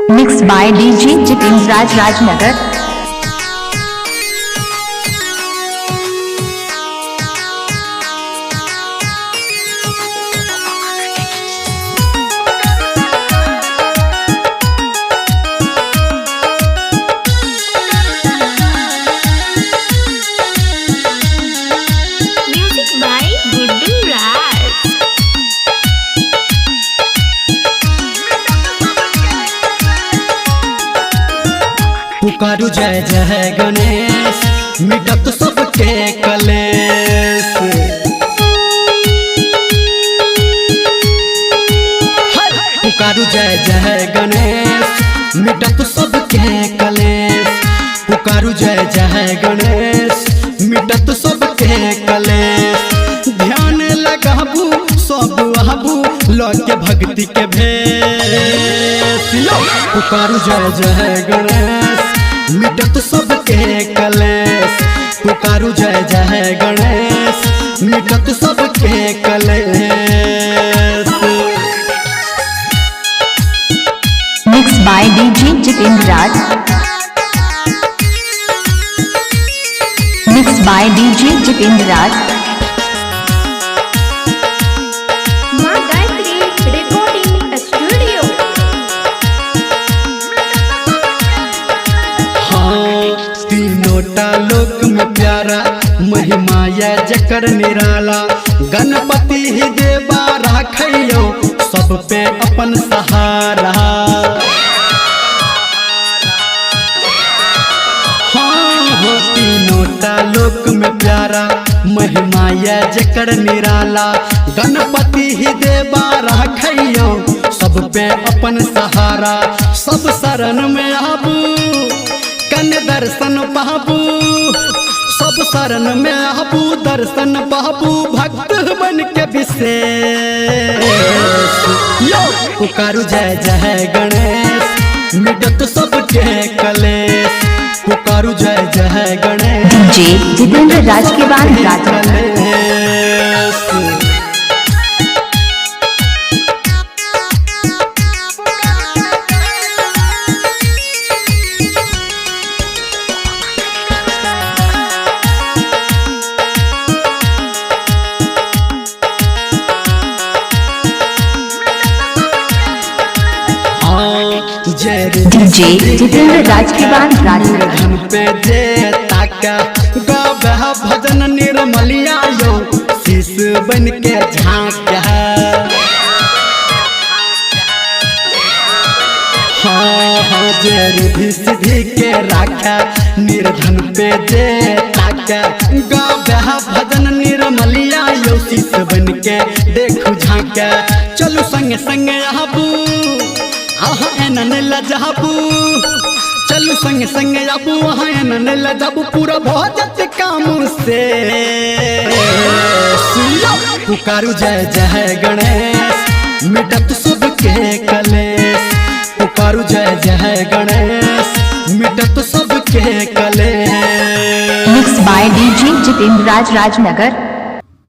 Mixed by DJ Jitendra Raj Rajnagar. Music by Guddu Raj. पुकारु जय जय गणेश मिटत सबके कलेश। पुकारु जय जय गणेश मिटत सबके कलेश। पुकारु जय जय गणेश मिटत सबके कलेश। ध्यान लगाबू सब आबू लौके भक्ति के भेष। पुकारु जय जय गणेश मिटत सबके कलेश। पुकारु जय जय गणेश मिटत सबके कलेश। Mixed by DJ Jitendra Raj. Mixed by DJ Jitendra Raj. माँ गायत्री रिकॉर्डिंग स्टूडियो। हाँ तीनों लोक में प्यारा महिमा या जकर निराला। गणपति ही देवा राखियो सब पे अपन सहारा। हाँ तीनों लोक में प्यारा महिमा या जकर निराला। गणपति ही देवा राखियो सब पे अपन सहारा। सब शरण में आबू कन दर्शन पाबू। सब शरण में आबू दर्शन पाबू भक्त बन के विशेष। यो पुकारु जय जय गणेश मिटत सबके कलेश। पुकारु जय जय गणेश DJ Jitendra Raj के बाद राजनागर। कलेश। जय DJ Jitendra Raj के बाद राजनागर। धन पे जे ताका गावह भजन निर्मलिया यो शीश बन के झांका। हाँ जय रिधि सिद्धि के राखा निर्धन पे जे ताका गावह भजन निर्मलिया यो शीश बन के देखू झांका। चलू संग संग आबू आहा एनन लजाबू। चलू संग संग आबू आहा एनन लजाबू पूरा भजत काम से। पुकारु जय जय गणेश मिटत सबके कलेश। पुकारु जय जय गणेश मिटत सबके कलेश। Mixed by DJ Jitendra Raj Rajnagar.